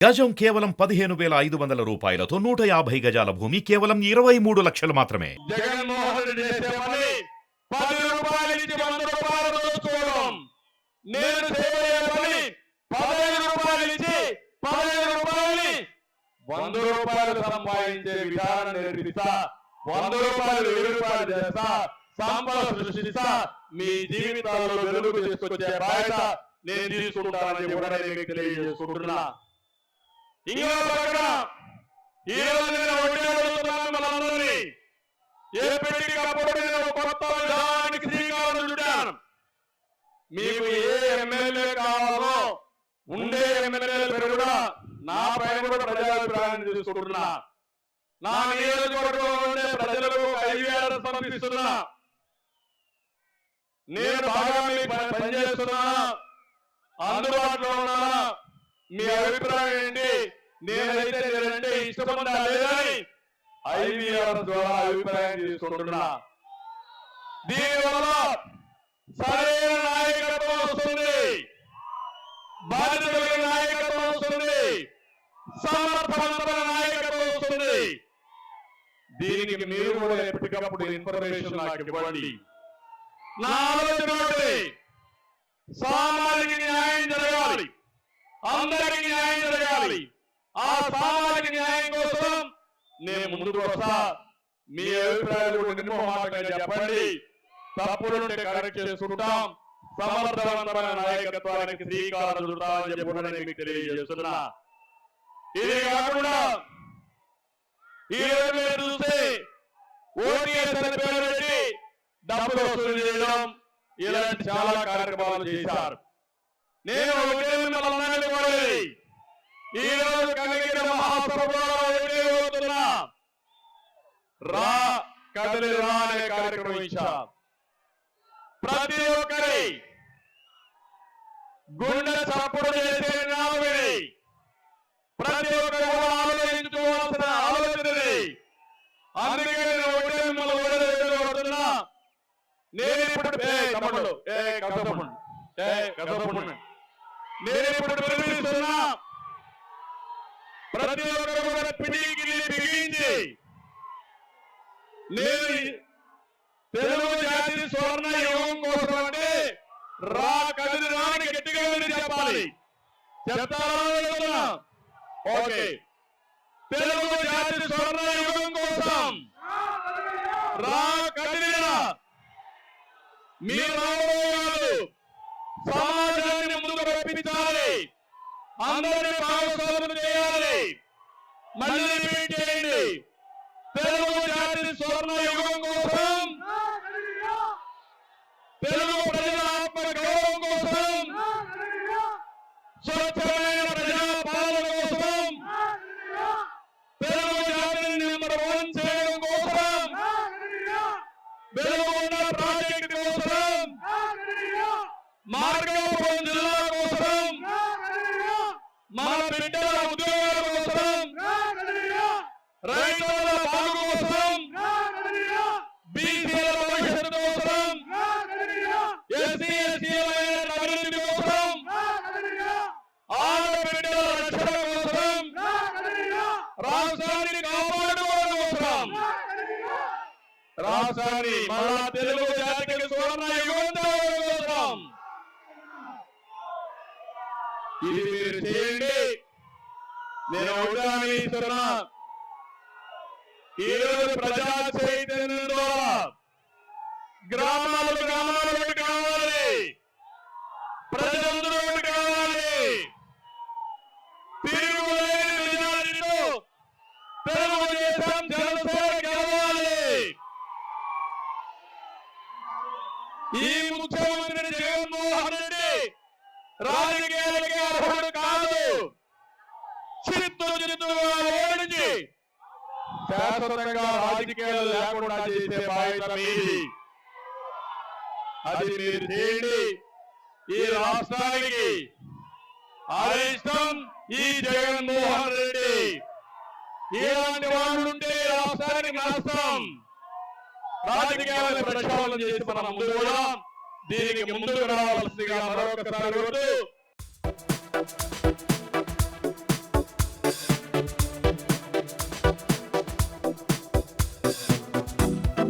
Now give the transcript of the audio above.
గజం కేవలం 15,500 రూపాయలతో 150 గజాల భూమి కేవలం 23 లక్షలు మాత్రమే. జగన్మోహన్ రెడ్డి చేసే పని 10 రూపాయలు ఇచ్చి 100 రూపాయలు దోచుకోవడం. నేను చేయబోయే పని 15 రూపాయలు ఇచ్చి 15 రూపాయలని 100 రూపాయలు సంపాదించే విధానం నేర్పిస్తా. 100 రూపాయలు 1000 రూపాయలు చేస్తా. సంపద సృష్టిస్తా. మీ జీవితాల్లో వెలుగు తీసుకొచ్చే బాధ్యత నేను తీసుకుంటానని కూడా నేను తెలియజేసుకుంటున్నా. ఇంకో పక్కన ఈ రోజు నేను ఒకటి అడుగుతున్నాను మనందరినీ. ఎప్పటికప్పుడు నేను కొత్త విధానానికి శ్రీకారం చుట్టాను. మీకు ఏ ఎమ్మెల్యే కావాలో ఉండే ఎమ్మెల్యేల కూడా నా పైన కూడా ప్రజాభిప్రాయాన్ని తీసుకుంటున్నా. నా నియోజకవర్గంలో ఉండే ప్రజలకు ఐవీఆర్ సమర్పిస్తున్నా. నేను బాగా మీకు పనిచేస్తున్నా, అందుబాటులో ఉన్నా. మీ అభిప్రాయం ఏంటి? నేనంటే ఇష్టపడ్డా లేదని ఐవీఆర్ ద్వారా అభిప్రాయం తీసుకుంటున్నా. దీనివల్ల సరైన నాయకత్వం వస్తుంది, బాధ్యత కలిగిన నాయకత్వం వస్తుంది, సమర్థవంతమైన నాయకత్వం వస్తుంది. దీనికి మీరు కూడా ఎప్పటికప్పుడు ఇన్ఫర్మేషన్ నాకు ఇవ్వండి. నా ఆలోచన సామాజిక న్యాయం జరగాలి, అందరికీ న్యాయం జరగాలి. ఆ సామాజిక న్యాయం కోసం నేను ముందుకు వస్తా. మీ అభిప్రాయాలు కూడా నిర్మోహమాటంగా చెప్పండి. తప్పులుంటే కరెక్ట్ చేసుకుంటాం. సమర్థవంతమైన నాయకత్వానికి శ్రీకారం చుడతామని చెప్పి నేను మీకు తెలియజేస్తున్నా. ఇది కాకుండా ఈ రోజు మీరు చూస్తే ఓటీఎస్ అని పేరు పెట్టి డబ్బులు వసూలు చేయడం, ఇలాంటి చాలా కార్యక్రమాలు చేశారు. నేను ఒకటే మిమ్మల్ని కోరేది, ఈ రోజు కలిగిన మహాసభలో ఒకటే కోరుతున్నా, రా కదిలి రా అనే కార్యక్రమం ఇచ్చాం. ప్రతి ఒక్కరి గుండె చప్పుడు చేసే నామని ప్రతి ఒక్కరు ఆలోచించుకోవాల్సిన ఆలోచనది. అందుకే నేను ఒకటే మిమ్మల్ని కోరుతున్నా. నేను ఇప్పుడు నేను ఇప్పుడు పిలిపిస్తున్నా. ప్రతి ఒక్కరు కూడా పిడికిలి బిగించి నేను తెలుగు జాతి స్వర్ణ యుగం కోసం అంటే రా కదిలి రాని గట్టిగా చెప్పాలి. చెప్తారా? ఓకే. తెలుగు జాతి స్వర్ణ యుగం కోసం రా కదిలిరా. మీ రాబోయేవాళ్ళు సమాజాన్ని ముందుకు రప్పించాలి, అందరినీ భాగస్వాములు చేయాలి. మళ్ళీ రిపీట్ చేయండి. తెలుగు జాతి స్వర్ణ యుగం కోసం, తెలుగు ప్రజల ఆత్మ గౌరవం కోసం, స్వచ్ఛమైన ప్రజా పాలన కోసం, తెలుగు జాతిని నెంబర్ 1 చేయడం కోసం, వెలుగొండ ప్రాజెక్టు కోసం, మార్గపురం జిల్లా కోసం, మన బిడ్డల ఉద్యోగాల కోసం, రైతుల బాగు కోసం, బీసీల భవిష్యత్తు కోసం, ఎస్సీ ఎస్టీల అభివృద్ధి కోసం, ఆడబిడ్డల రక్షణ కోసం, రాష్ట్రాన్ని కాపాడుకోవడం కోసం, రాష్ట్రాన్ని మళ్ళా తెలుగు జాతికి సువర్ణ యుగం కోసం ఇది మీరు చేయండి. నేను ఒకటి ఇస్తున్నా. ఈరోజు ప్రజా చైతన్యం ద్వారా గ్రామాలు కావాలి, ప్రజలందరూ కావాలి. తిరుగులేని మెజారిటీతో తెలుగుదేశం జనసేన కావాలి. ఈ ముఖ్యమంత్రి జగన్మోహన్ రెడ్డి రాజకీయాలకి అర్హుడు కాదు. చిత్తుగా ఓడించి శాశ్వతంగా రాజకీయాలు లేకుండా చేసే బాధ్యత మీది. అది మీరు చేయండి. ఈ రాష్ట్రానికి అరిష్టం ఈ జగన్మోహన్ రెడ్డి. ఇలాంటి వాళ్ళు ఉంటే రాష్ట్రానికి నష్టం. రాజకీయాలను ప్రక్షాళన చేసి మనం ముందు కూడా దీనికి ముందుకు రావాల్సిందిగా మరొకసారి